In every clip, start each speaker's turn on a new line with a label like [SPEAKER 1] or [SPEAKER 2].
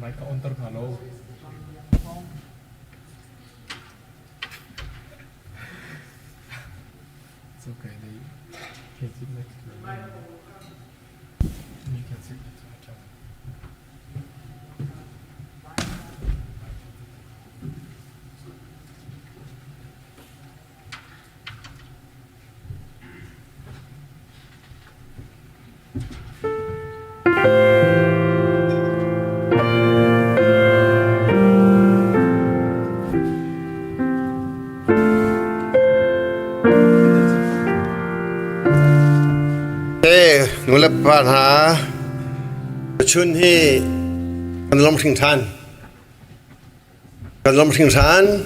[SPEAKER 1] Mai ka ontar khalo. It's okay. They can't sit next to you. You can sit next to each other.
[SPEAKER 2] Ngồi lập bản há chun hi cần lom sinh sản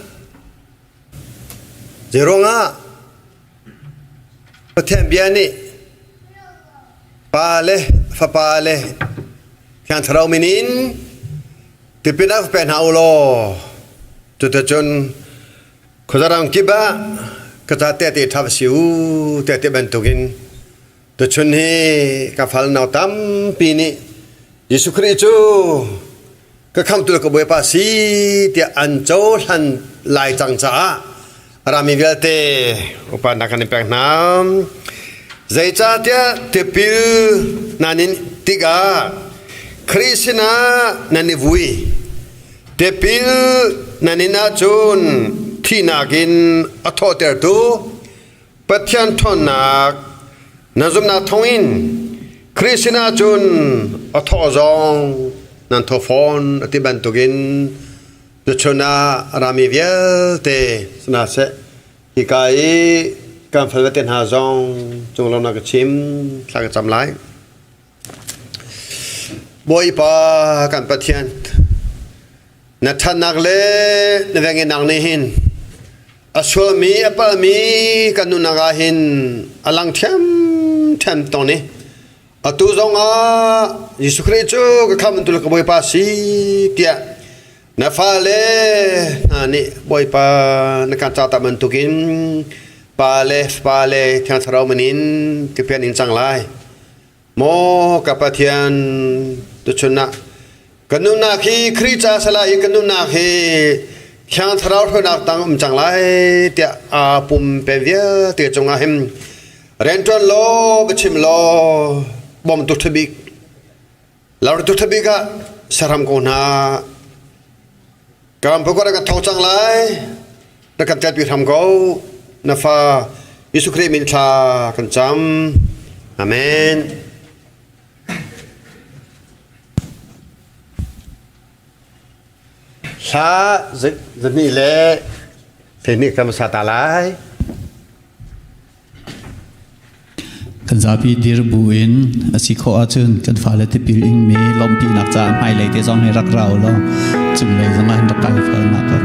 [SPEAKER 2] zero nga pathem biani pale fa pale khan tharau minin tipina pen haulo tuta chun khozarang kiba kata te thab siu te bentugin to chun hi ka phal nau tam pi ni Yesu Christu ka kham tu ka boi pa si ti an chol han lai chang cha rami velte upan nakan pek nam zai cha tia te pil nanin tiga Krishna nani vui te pil nanina chun thinagin athoter tu pathian thonak nazum na thongin Krishna chun atho zong nan thofon atiban tugin chuna rami viel te sna se hikai kam falten ha zong chung lo na ka chim thla ka cham lai boi pa kan pathian na thanak le na vengin nang ne hin asol mi apal mi kanu naga hin alang tham tone atu zonga Yesu Christu ka kham tu ka boi pa si tia na fale ani boi pa na kan ta man tukin pale khan tharau manin ke pian in chang lai mo ka pathian tu chuna kanuna khi Krista salai kanuna khi khan tharau thonak tang chang lai tia a pum pe via tia chunga hem renton lo bachim lo bom tu thabik laur tu thabika saram ko na kam pokora ka thau chang lai na kan tat pi tham ko na fa Yesu Christ min tha kan cham amen sa zani le theni kam sa ta lai
[SPEAKER 3] kan zapi dir buin asi kho achun kan fale te pil ing me lompi nak cha mai le te jong he rak rau lo chum le jang han rak kai fal na kan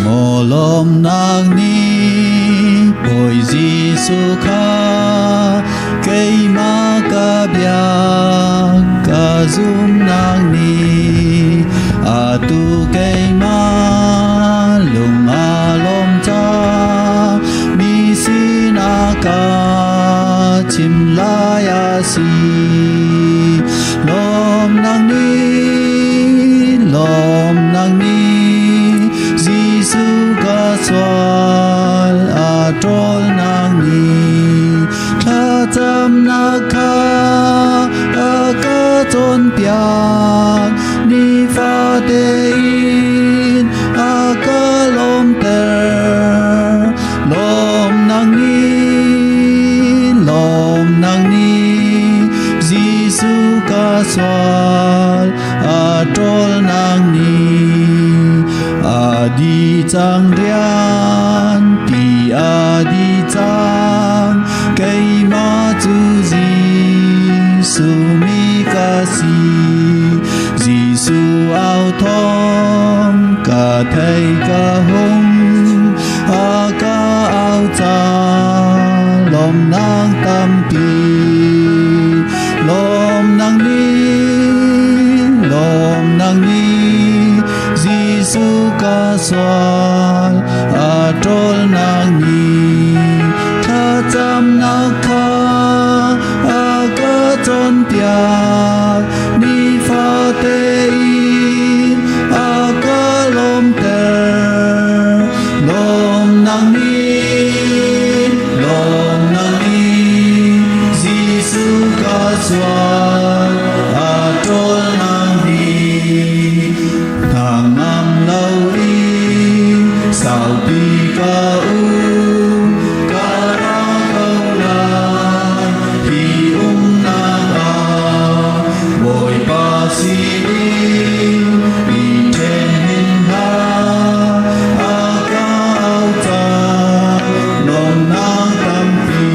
[SPEAKER 3] molom nak ni boy jisu kha kei ma ka bia ka zum nak ni atu kei ma lung alom cha mi sinaka chim la ya si lom nang ni Giêsu ka swal a trol nang ni tha cham na kha a ka chon piang ni fa te in a ka lom ter lom nang ni Giêsu ka swal a trol nang ni adi chang rian pi adi chang kai ma chu Giêsu mi ka si Giêsu ao thom ka thai ka hung a ka ao cha lom nang tam pi lom nang ni Giêsu ka swal a trol nang ni tha cham na kha a ka chon piak ni fa te nam lâu y sao pi ca u ca ra câu la hi na ta bồi pa si pi ten hin ha a ca au ta lom nang tam pi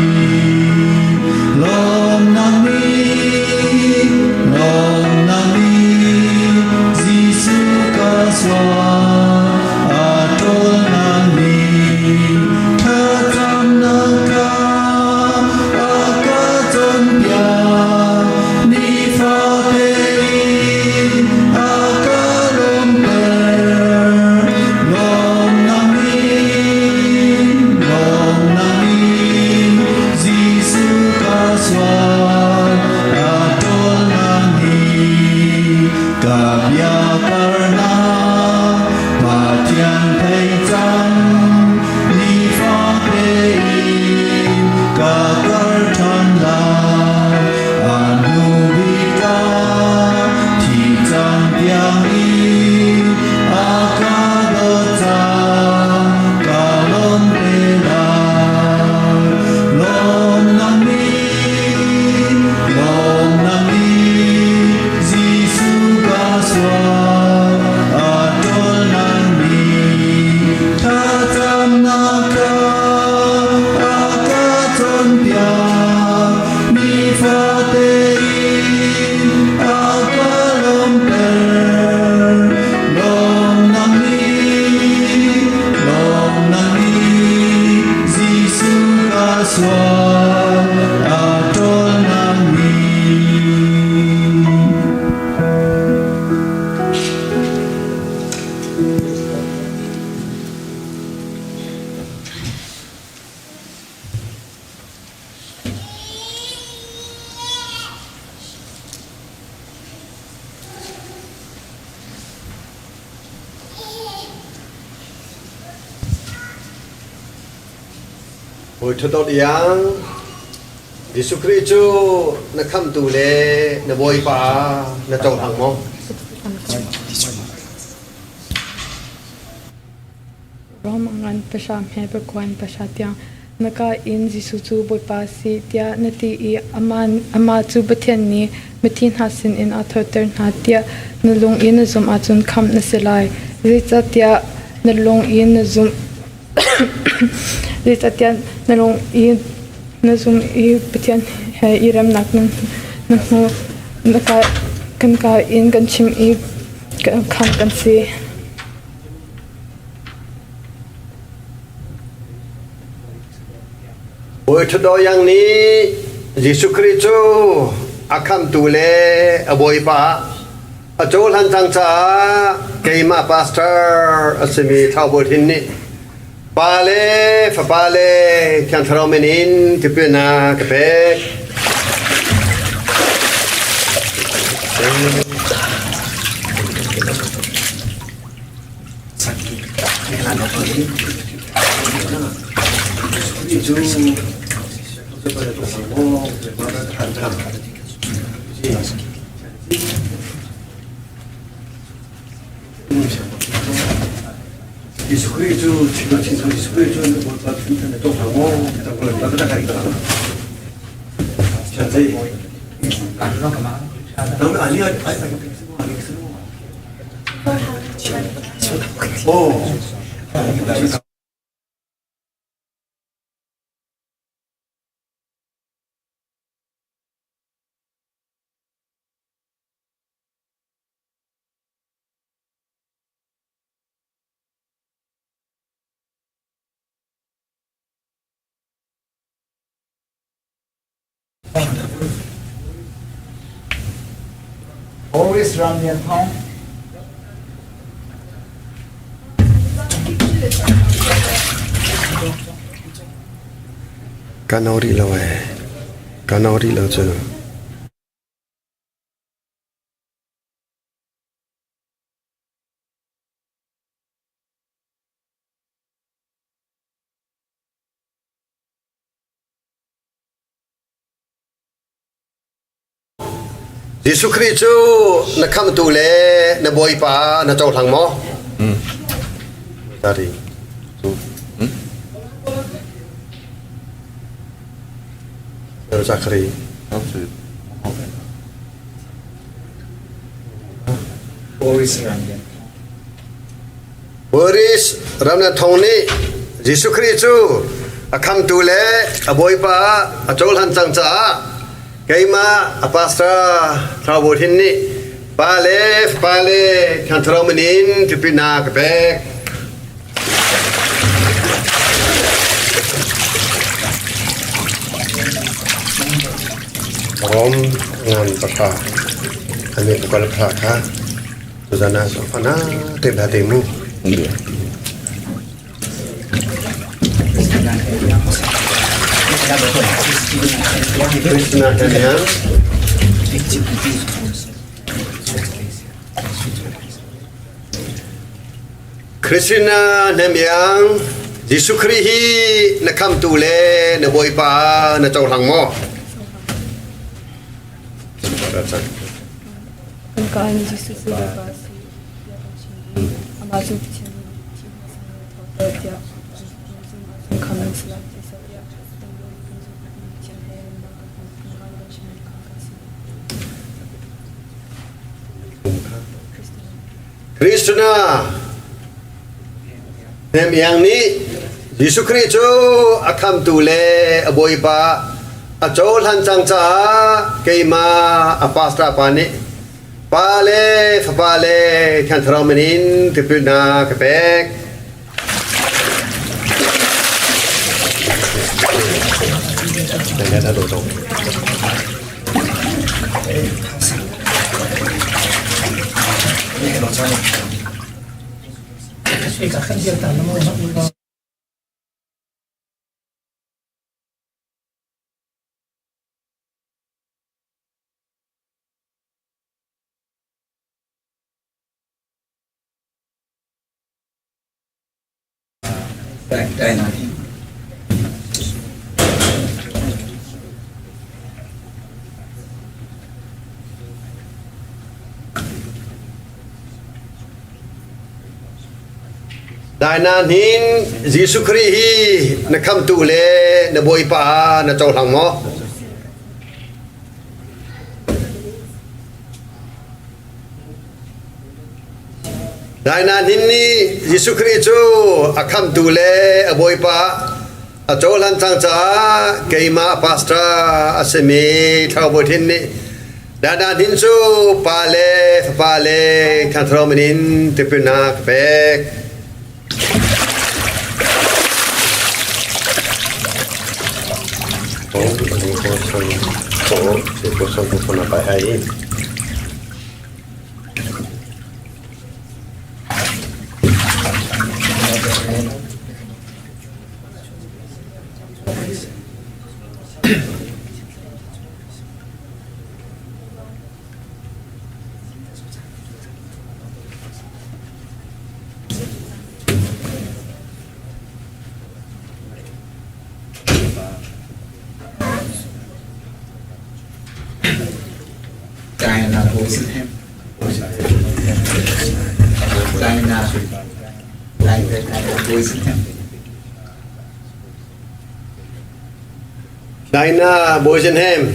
[SPEAKER 3] lom nang ni lom nang ni Giêsu ca xoa atol nang ni tha tam nang ca akaton pia ni fa te akalom per lom nang ni Giêsu ca xoa atol nang ni ca bia karna ma thian thầy chang ni fa te ca kar than la anu vi ca thi chang piang y a ca do cha ca lom te la lom nang ni Giêsu ca xoa atol nang ni tha tam na ca akaton pia ni fa te akalom per lom nang ni Giêsu ca xoa atol nang ni
[SPEAKER 2] Ôi thật tốt yang Giêsu Christ na kham tu le na boy pa na tong hang mo
[SPEAKER 4] Romangan pasam he bakwan pasatiang naka in Jisu chu boy pa si tia nati I ama chu bathian ni mithin hasin in athoter na tia nalung in zum achun kham na selai richa tia nalung in zum richa tia nalung in na zum I bathian he iram nak nan nu naka kan ka in kan chim I kham kan si
[SPEAKER 2] Ôi thật đó yang ni Giêsu Christ akham tu le aboy pa achol han tang cha keima pastor asemi thau bo thin ni pa le kyan tharo menin tipena ke pe Iskritu chico iskritu no pa finta to hawo ta ko la ta kari ka chate no ani oh
[SPEAKER 5] Always run your home.
[SPEAKER 2] Kanori lo chu ยิสุคริสต์นักคำตูเลนบอยป้านักเจ้าทางหมอตาดีเราจักรีBoris Ramna Thongni Jisu Christu akam tule aboy pa achol han chang cha keima apastra thawothin ni pale khan thromanin tipina kape Rom ngan pasha ani pukal kha kha Suzana Sofana tebha temu Krishna Kanyang Krishna Namyang Jisu Krihi nakam tule na boy pa na chaw hang mo
[SPEAKER 4] Pagkaan Jesus sa labas, amazing teaching, ang kamang sila sa iya.
[SPEAKER 2] Krishna Namyang ni Jisu Kristo akam tule aboy pa achol han chang cha keima apastra pani pale khan thromanin tipina kapek Dainanin Jisu Krihi nakam tule na boy pa na chaw hang mo Dainanin ni Jisu Kristo akam tule aboy pa achol han chang cha keima pastra asemi thawothin ni Dainanin su pale khan thromanin tipina kapek Kung apa ay
[SPEAKER 5] Diana Boysenham. Diana Boysenham.
[SPEAKER 2] Daina Boysenham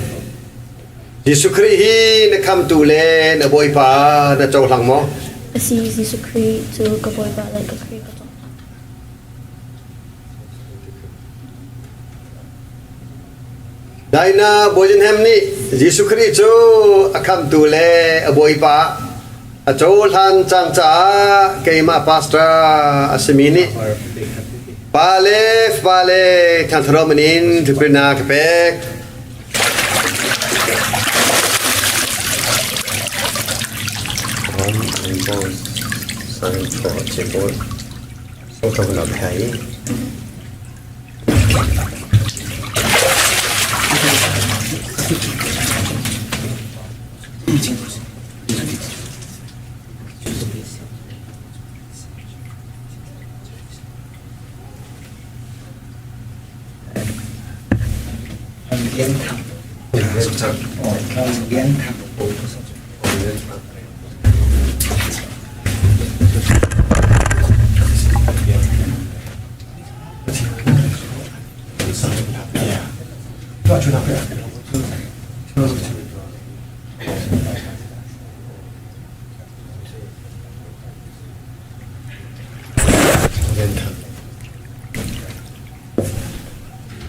[SPEAKER 2] Jisu Krihi nakam tule na boy pa na chaw hang mo
[SPEAKER 6] Si Jisu Kristo kaboy ba like a Kristo.
[SPEAKER 2] Daina Boysenham ni Jisu Kristo akam tule aboy pa achol han chang cha keima pastra asemini pale khan thromanin tipina kapek sang cho chebol so tong la khai
[SPEAKER 5] Yên thầm. Yên thầm.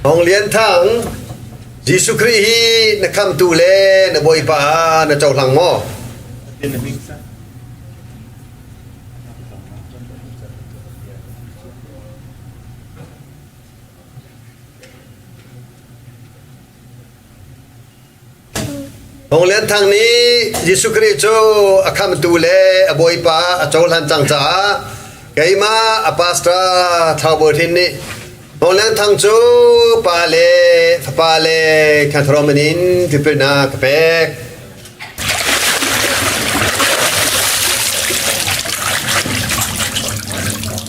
[SPEAKER 2] Hong Lian Thang Giêsu Christ hi na kam tu le na boi pa na chau lang mo Hong Lian Thang ni Giêsu Christ cho akam tu le a boi pa a chau lan chang cha kai ma a pastor thau bo thin ni Hong Lian Thang cho pa le kan thro manin ti pe na ka pek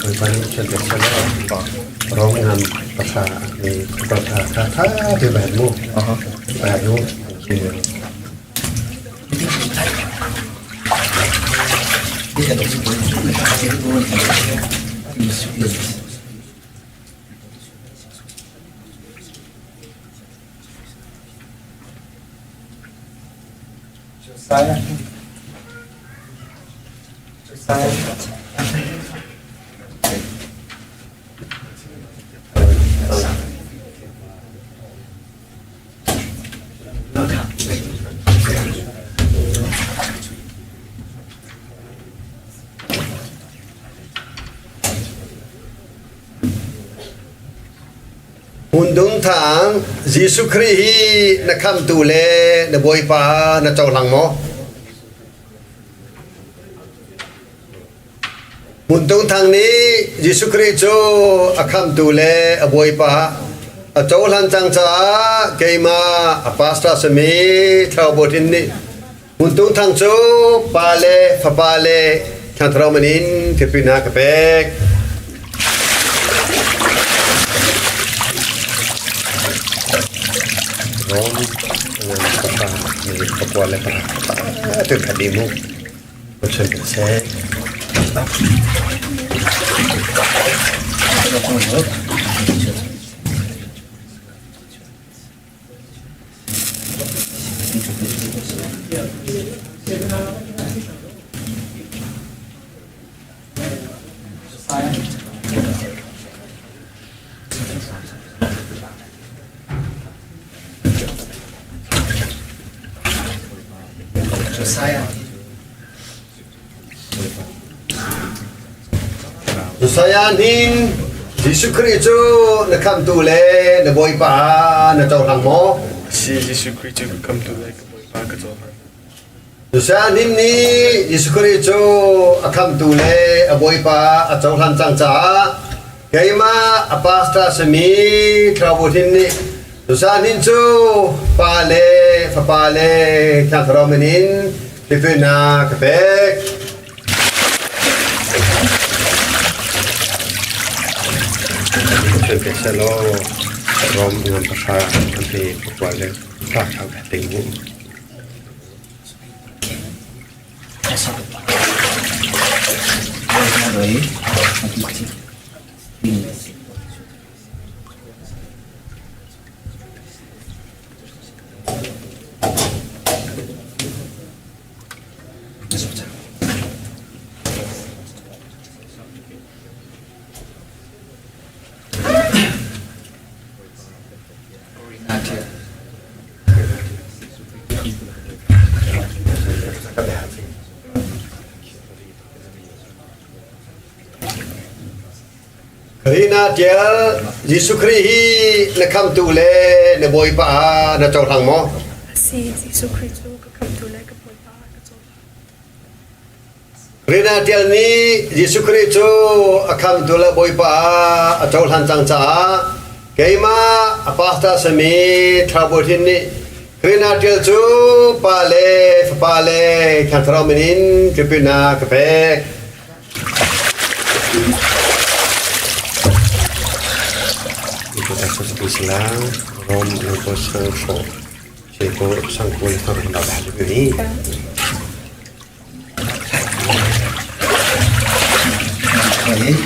[SPEAKER 2] Oi pa ni chen de chen ba rong ngam pa sa ni pa tha de ba mu ba yo ki Undung thang Giêsu Christ hi na kam tu le na boi pa na chau lang mo Undung thang ni Giêsu Christ cho akam tu le a boi pa a chau lan chang cha ke ma a pastor sami thau bo tin ni Undung thang cho pa le kan thro manin ke pina ka pek Rom dengan kepala ni kepala itu tadi mu macam saya Saya nin Giêsu Christ cho na kam tu le na boi pa na chau lang mo
[SPEAKER 1] Si Giêsu Christ come to like ba ka zo.
[SPEAKER 2] Saya nin ni Giêsu Christ cho akam tu le a boi pa a chau lan chang cha kai ma a pastor sami thau thin ni Saya nin cho pa le kan thro manin ti pe na ka pek Ke selo rom dengan pasal nanti kuala tak agak tinggi. Karina dia Giêsu Christ hi na kam tu le na boi pa na chau thang mo
[SPEAKER 4] Si Giêsu Christ cho ka kam tu le ka boi pa ka cho
[SPEAKER 2] Karina dia ni Giêsu Christ cho akam tu le boi pa a chau than chang cha ke ma a pastor sami thau bo thin ni Karina dia cho pa le kan thro manin ke pina ka pek Kita seperti selang rom untuk servo Seko sangkul taruh dah begini.
[SPEAKER 5] Okay.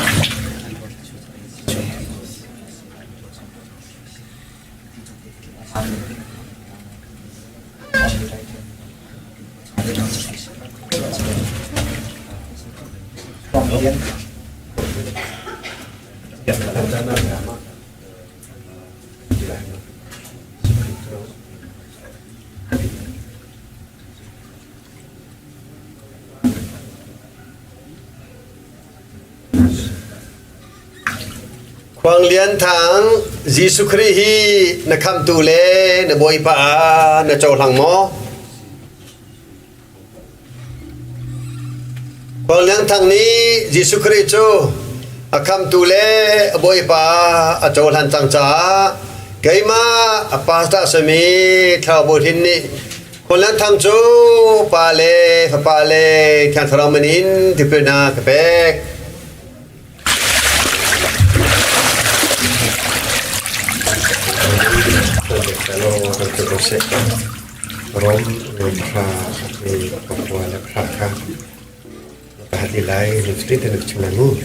[SPEAKER 5] Kemudian
[SPEAKER 2] Quang lian thang Giêsu Christ hi na kham tu le na boi pa na chau lang mo. Quang lian thang ni Giêsu Christ chu a kham tu le boi pa a chau lan chang cha kai ma a pa ta se mi thao bo thin ni Quang lian thang chu pa le khan thara manin ti pe na ka pek Kalau orang terusik Rom Rumpah Di Papua Lepaka Hati lain Mesti tak nak cengamu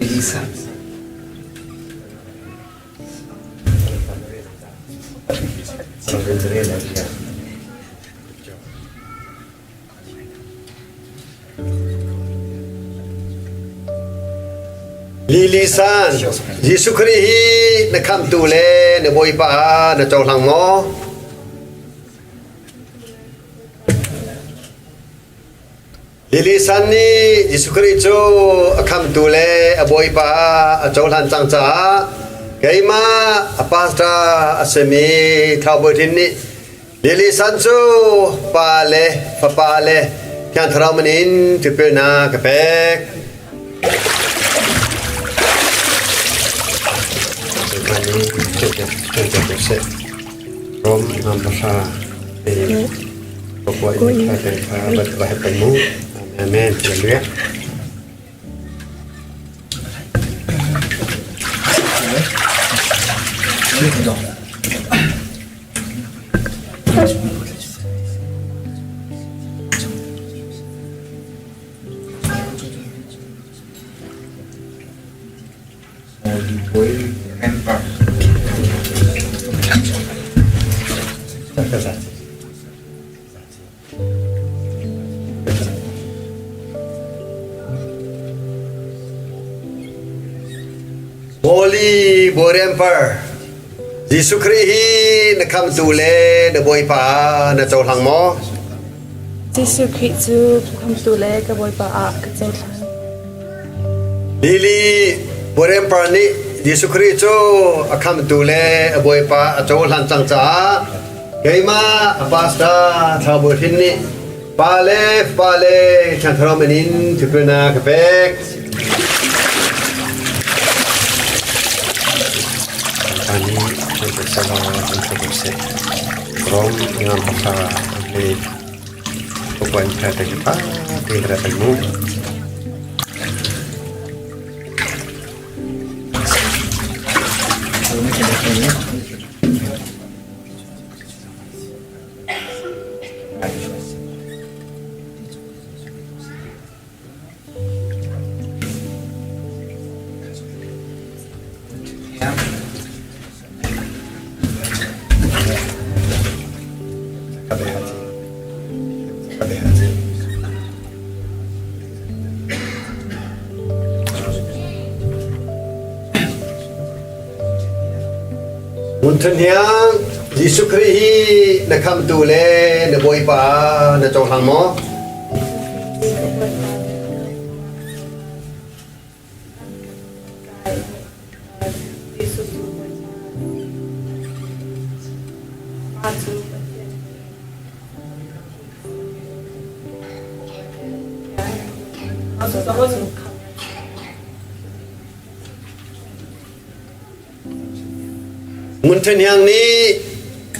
[SPEAKER 5] Elisa.
[SPEAKER 2] Lilisan Giêsu Christ hi na kham tu le na boi pa na chau lang mo Lilisan ni Giêsu Christ chu kham tu le boi pa chau lan chang cha kai ma pastor asemi thao bo thin ni Lilisan chu pa le kyan thara manin ti pe na ka pek Ini kita bersih Rom Nampasa di Papua ini kita berbahaya temu Amin Haleluya Holy Boremper Giêsu Christ hi na kham tu le na boi pa na chau lang mo
[SPEAKER 4] Giêsu Christ chu kham tu le ka boi pa a ka chau lang
[SPEAKER 2] Lili Boremper ni Giêsu Christ chu a kham tu le a boi pa a chau lan chang cha kai ma a pastor thao bo thin ni pa le khan thara manin ti pe na ka pek Ani untuk salah untuk bersih Rom dengan bahasa di Papua kita kita di hadapanmu Untuk yang Giêsu Christ hi na kham tu le na boi pa na chau lang mo Munten yang ni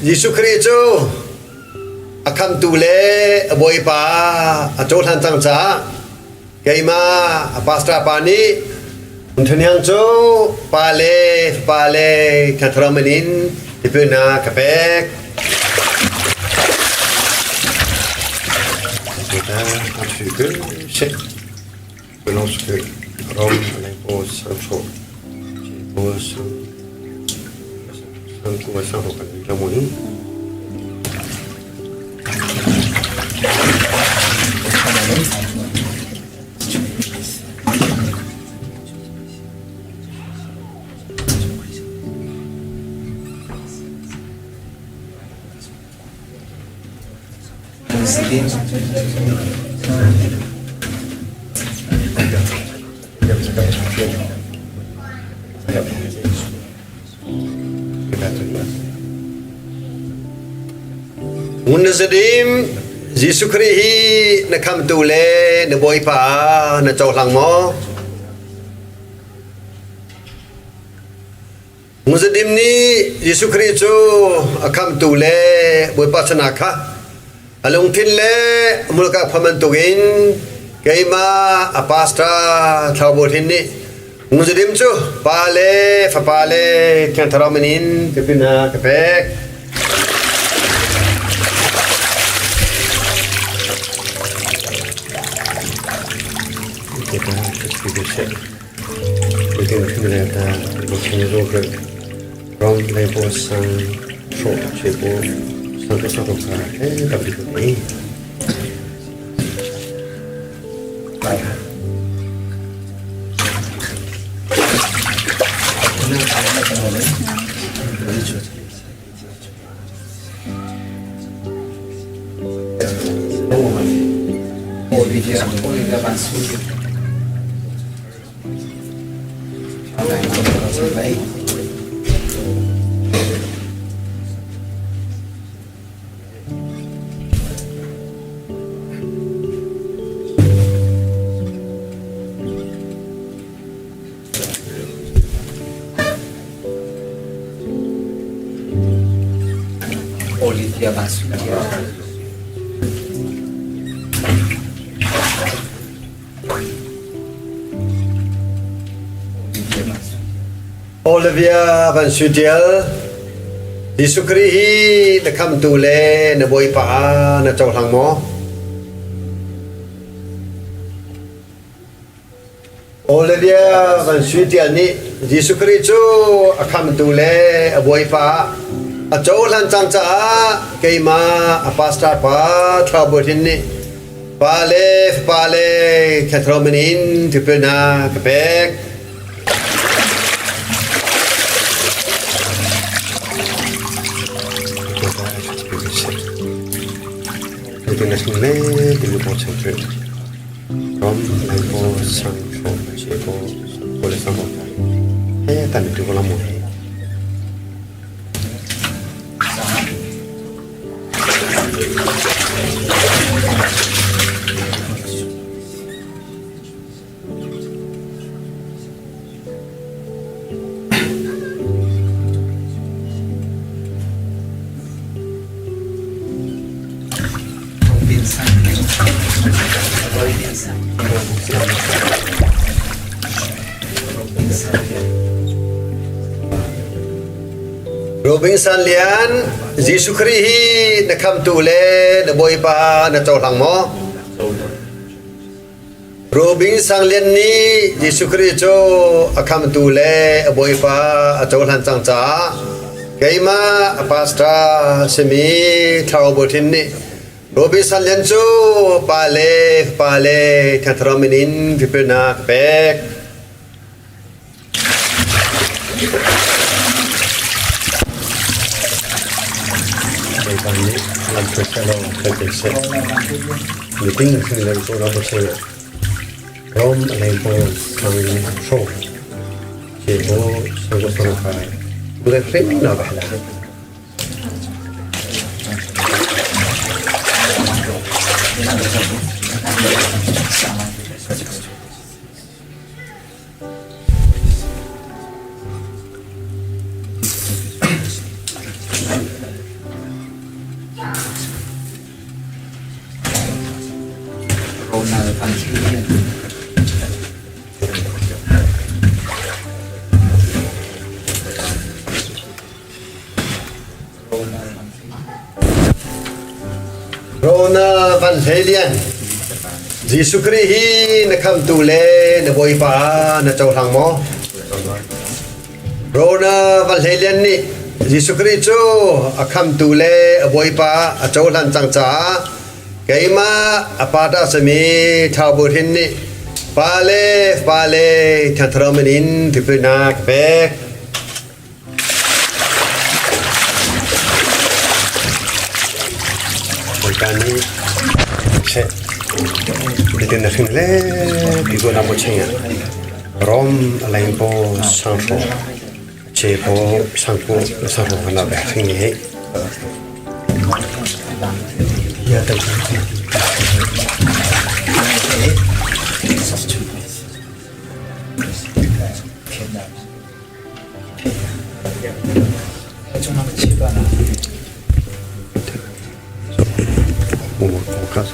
[SPEAKER 2] Yesus Kristus akan tule boy pa atol han tang cha kaima pastor pani munten yang jo pale katramenin dipena kapek kita juga cek belum sekali rom oleh bos samso bos aku rasa bukan kamu ni. Munazadim Yesus Kristus nak kam tule nak boy pa nak jauh lang mo. Munazadim ni Yesus Kristus akam tule boy pa sanaka. Alung tille mulka pamantugin kaima apastra thabotin ni. Munazadim chu pale kan taramenin kepina kepek. Kita cek itu kita bukan roger rom level sang short cepo satu kali tapi ini
[SPEAKER 5] Olivia Bansu. Baik. Olivia Bansu.
[SPEAKER 2] Olivia Van Sudiel Yesus Kristus nak kam tule nak boy pa nak jauh lang mo. Olivia Van Sudiel ni Yesus Kristus akan tule boy pa jauh lang chang cha kaima pastor pa trabotin ni pale katromenin tipena kepek. Itu nasional di Portugal. Rom lepo sang shop cepo boleh sama. Tadi tu kalau mau. Robinson lian Yesus Kristus nak kam tule nak boy pa nak jauh lang mo. Robinson lian ni Yesus Kristus akan tule boy pa jauh lang chang cha. Kaima pastor semi thaubotin ni. Robinson lian chu pale katramenin pipena pek. Kami lanjut kalau terkese. Meeting dengan orang bersama. Rom level sang show. Cebo sangat baik. Boleh frame nak lah.
[SPEAKER 5] อันที่เรียนโรนามันที่
[SPEAKER 2] Rona Van Helian Jesu Krihi nakam tule na boy pa na chaw thang mo Rona Van Helian ni Jesu Krihi chu akam tule a boy pa a chaw lan chang cha kaima apada sami thau bu thin ni pale than thromenin thipna pekการนี้เช่ดิเดนถึงเล่ปีกุนาโมเชียรอมอะไรโบสังโฟเชโบสังโฟสังโฟนาแบบนี้ยาตันโอ้โหครับ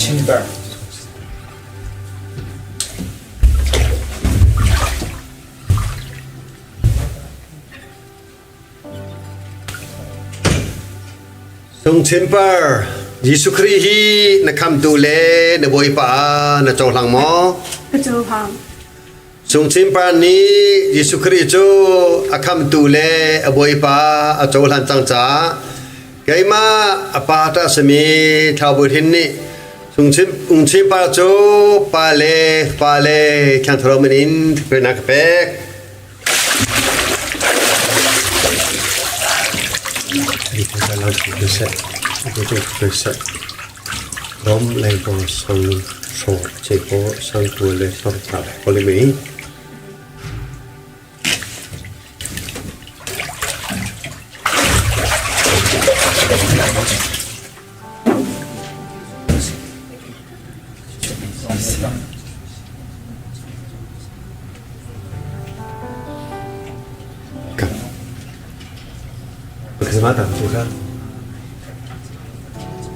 [SPEAKER 5] Timber.
[SPEAKER 2] Sung Timber Jesu Krihi na kam tule na boy pa na chaw lang mo Sung Timber ni Jesu Krihi chu akam tule a boy pa a chaw lan chang cha kaima apata sami thau bu thin ni Sung Timber chu pale kyan thromenin thipna pek Rom lay bo sang so che bo sang tu le so ta ko le mi Bagaimana juga?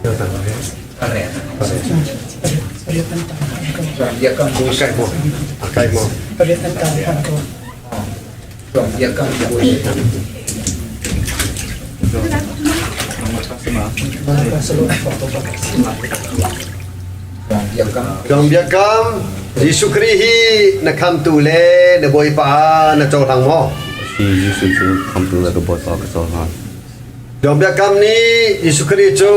[SPEAKER 2] Ya tak boleh.
[SPEAKER 5] Area. Dia kan
[SPEAKER 2] Akai mo.
[SPEAKER 5] dia kan
[SPEAKER 2] Dom biakam Jesu Krihi na kam tule na boy pa na chaw thang mo.
[SPEAKER 7] Si Yesus chu kam tu la ka bot pa ka so ha.
[SPEAKER 2] Dom biakam ni Jesu Krihi chu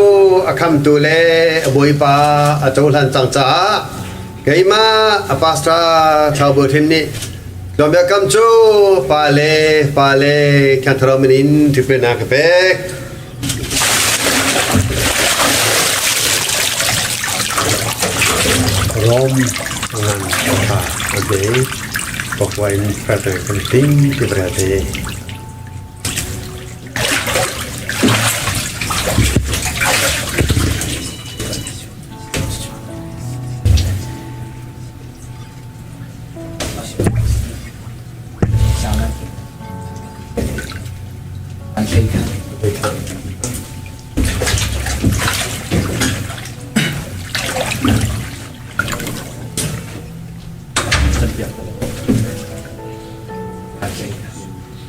[SPEAKER 2] akam tule boy pa a chaw lan chang cha kaima apastra thau bu thin ni Dom biakam chu pale kyan thromenin thipna pek Rom ngan pa ade pokwain prate penting di berate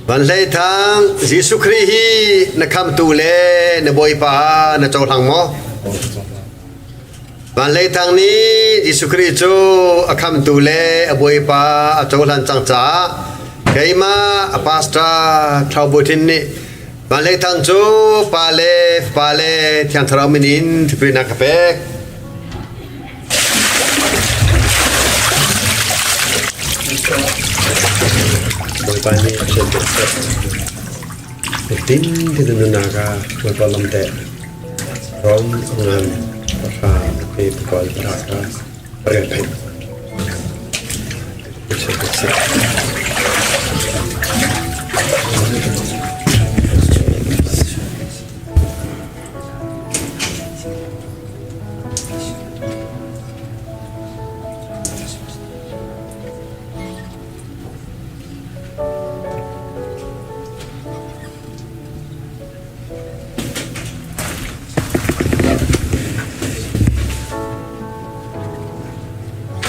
[SPEAKER 2] Van lay thang Jesu Krihi na kam tule na boy pa na chaw thang mo Van lay thang ni Jesu Krihi chu akam tule a boy pa a chaw lan chang cha kaima apastra thau bu thin ni Van lay thang chu pale kyan thromenin thipna pek Pani Chentek Tin Tin Naga Wapalam Te Rom Ngan Pasha Pe Pakal Paraka Paraka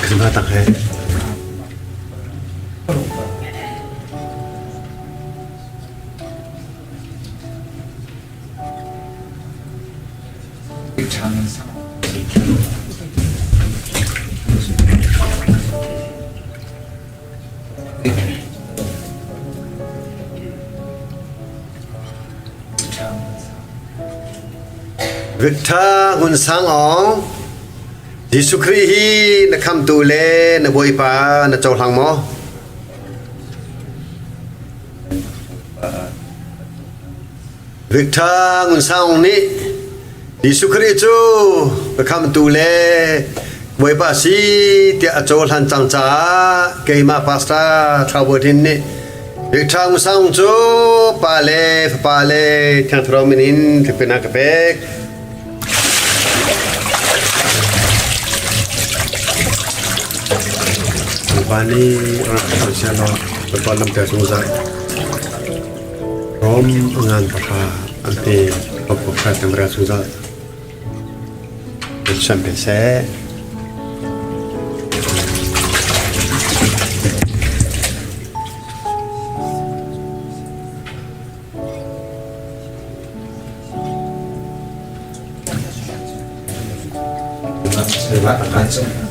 [SPEAKER 2] Kesempatan hai.
[SPEAKER 5] 장상
[SPEAKER 2] Victor Hun Sang Ong Jesu Christ hi na kham tu le na boi pa na chau hang mo Victor Hun Sang Ong ni Jesu Christ chu na kham tu le boi pa si tia chau han chang cha ke ma pasta thau bo tin ni Victor Hun Sang Ong chu pa le thang thro minin thi pe na ka pek Bani orang Malaysia lo berkolam ke Suzai Rom dengan pasha anti pokok kamera Suzai sampai saya
[SPEAKER 5] langsung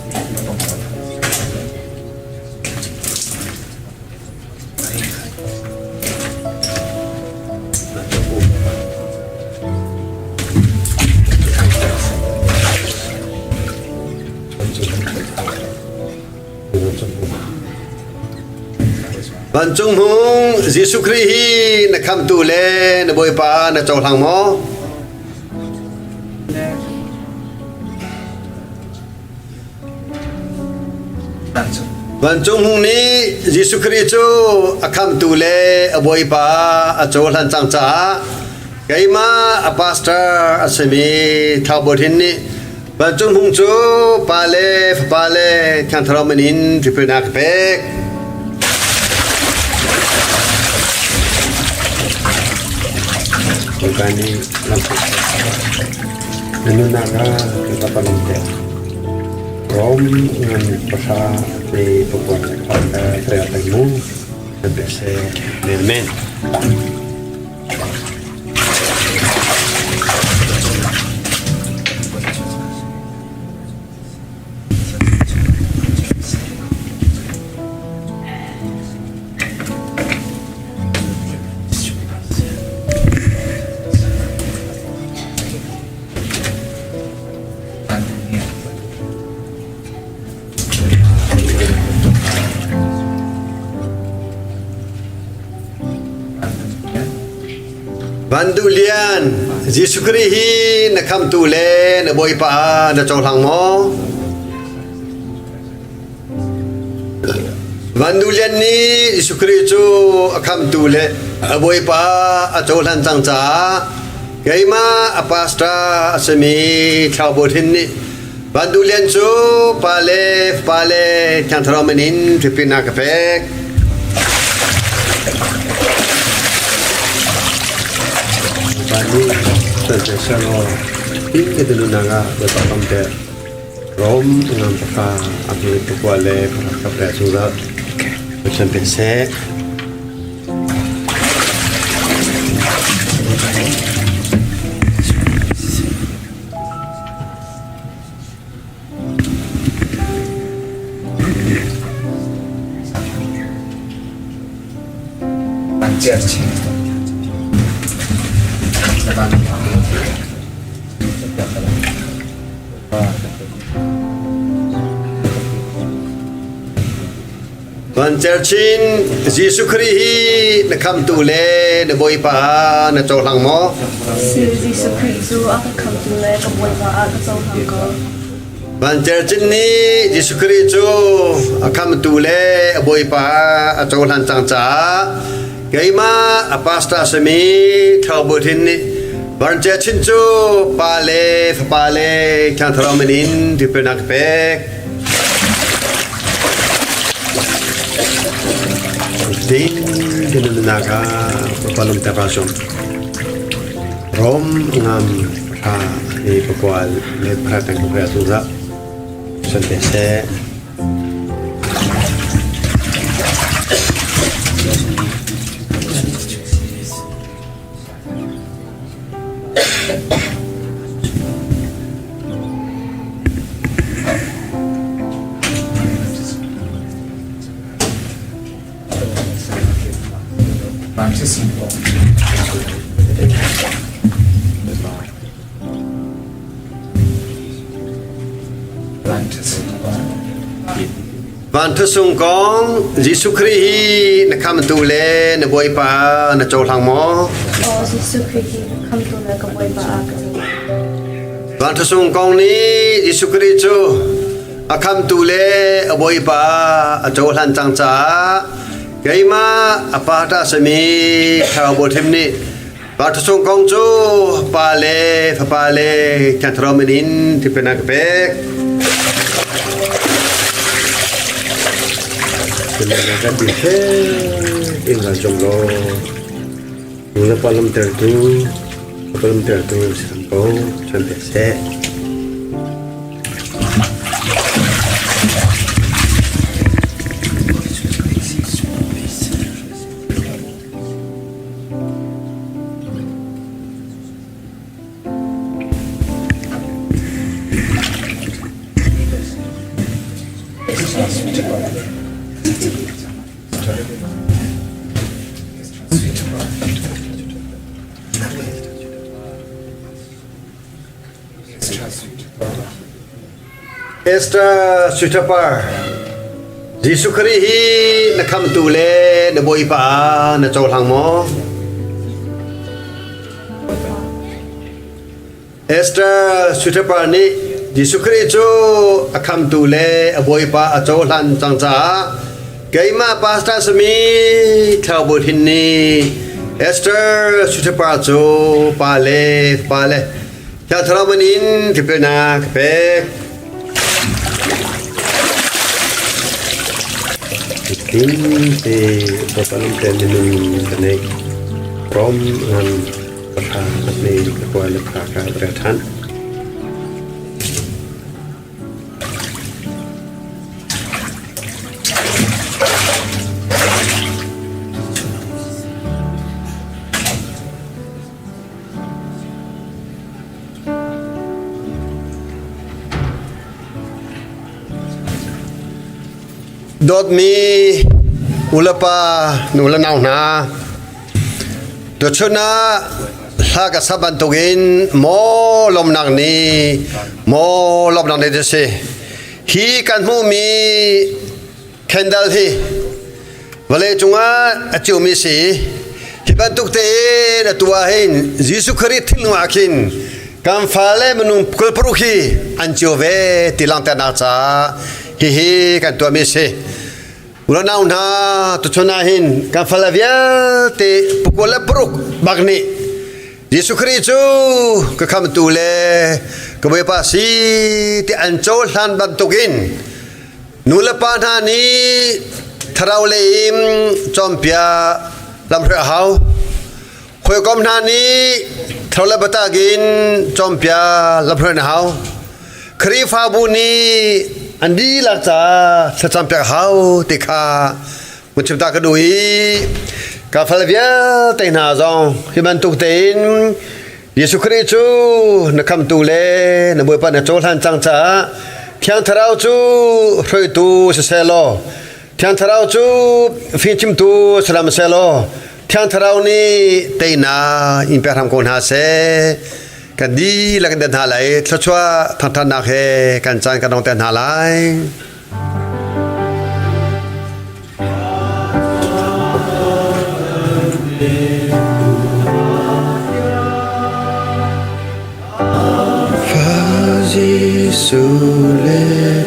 [SPEAKER 2] Ban Chung Hung Jesu Christ hi na kham tu le na boi pa na chau hang mo
[SPEAKER 5] langsung
[SPEAKER 2] Ban Chung Hung ni Jesu Christ chu a kham tu le a boi pa a chau han chang cha kaima a pastor a semi thau bo thin ni Ban Chung Hung chu pa le khan thro manin thi pe na ka pek Kani langsung Nenu naga kita panente Rom dengan pasha di pokok kreatifmu sebese men Bandulian Jesu Christ hi na kham tu le na boi pa na chau hang mo Bandulian ni Jesu Christ chu kham tu le a boi pa a chau han chang cha kaima a pastor asemi thau bo thin ni Bandulian chu pa le khan thro manin thi pina ka pek Bani terjadi ini dulu naga berpatam te Rom dengan peka aku itu kuale kapal surat macam pensek
[SPEAKER 5] lancar sih
[SPEAKER 2] วันเจอชินยิสุคริฮีนะคำตูเลนะบอยปานะโจลังมอ
[SPEAKER 6] Sư Giêsu Christ zu aka kam tu le ka boy ba aka zo hang ko.
[SPEAKER 2] วันเจอชินนี้ยิสุคริจูคำตูเลบอยปาโจลันจังจ้าไกมาอปาสตาสมีทาวบุทินนี้วันเจอชินจูปาเลคันทรามนินที่เป็นนักเปกDin naga papalong tapasyon. Rom ngam ha ni pakwal le pratang kreatura sentese
[SPEAKER 5] Baptism.
[SPEAKER 2] Van thu sung kong Giêsu Christ na kam tu le na boy pa na chol hang mo
[SPEAKER 6] O Giêsu Christ kam tu le ka boy ba aka zo.
[SPEAKER 2] Van thu sung kong ni Giêsu Christ chu akam tu le a boy pa a chol han chang cha cái mà apa ta semi khao bo thêm ni và thu sung kong chu pa le kan tromenin ti penak pek Kena kan bihe ingal jomlo mula palam tertu sampo sampai se Esther Sutapar Giêsu Christ na kam tu le na boy pa na chol hang mo Esther Sutapar ni Giêsu Christ chu akam tu le a boy pa a chol han chang cha cái mà pastor sami thao bột hình ni Esther Sutapar chu pa le cha thao manin thì pe na pe tin thì papalam tenin kanai prom ngan patha nei kwa le phaka brathan Dot mi ulapa nula nau na do chuna laga saban togin mo lom nang ni se hi kan mu mi candle hi vale chunga achu mi si hi ban tuk te da tua hin Giêsu Christ thil akin kam fale menung kulpru hi anchu ve tilang ta na cha hi kan tua mi si ulah nau na tu chona hin kan falavia te pukula pruk bagni Giêsu Christ ka kam tu le ka boy pa si te anchol han ban tukin nula pa na ni tharau le im chompia lam ra hau khoi kom na ni tharau le bata gin chompia lam ra hau khri fa bu ni Andi laksa secampak hau tika mencipta kedui kafalavia tena zong hibantuk tein Yesus Kristus nakam tule naboy pa na cholan changcha thiang tharau chu roi tu selo thiang tharau chu finchim tu salam selo thiang tharau ni teina imperam kon ha se kan di la kan den halai thachwa thanthan nak he kan chan kan dong ten halai le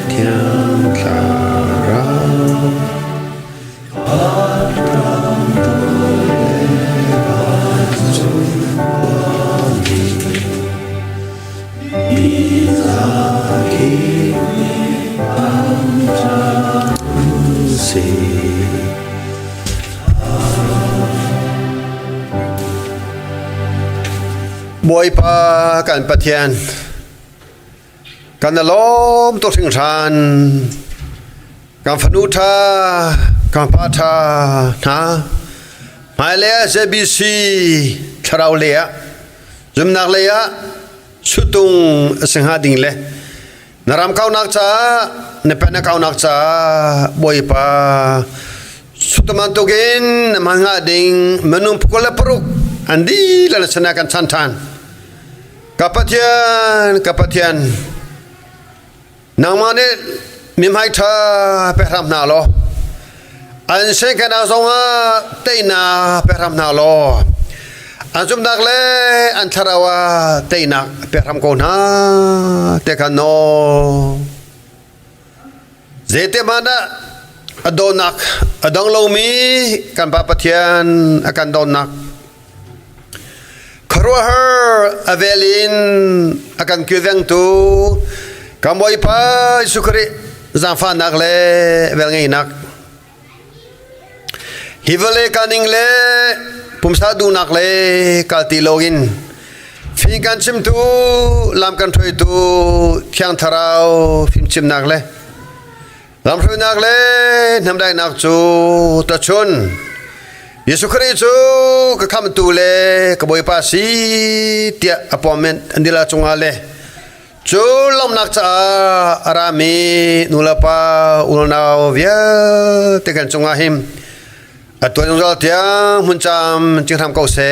[SPEAKER 2] tiang clara Boy pa kan patian kan lom to sing ran kan fanuta kan pata na mai le CBC tharau le ya jumnak le ya sutung singha ding le naram kau nak cha ne pa na kau nak cha boy pa sutuman to gen manga ding menum pukul peruk andi la sanakan santan kapatian nang mane mimhai tha peram na lo an se kana zonga teina peram na lo anjum dak le an tharawa teina peram ko na te kano zete mana adonak adong lo mi kan papatian akan donak Karuah avelin akan kyuveng tu kamboy pa sukri zanfa nakle vel ngai nak hivale kaning le pumsa du nakle kalti login fi kan chim tu lam kan thoi tu thiang tharau phim chim nakle lam thoi nakle namdai nak chu ta chun Yesu Kristus ke kam tu le ke boy pasi tia appointment andila chungale chulam nak cha arami nulapa ulna via tekan chungahim atwa jong tia muncham chingtham kau se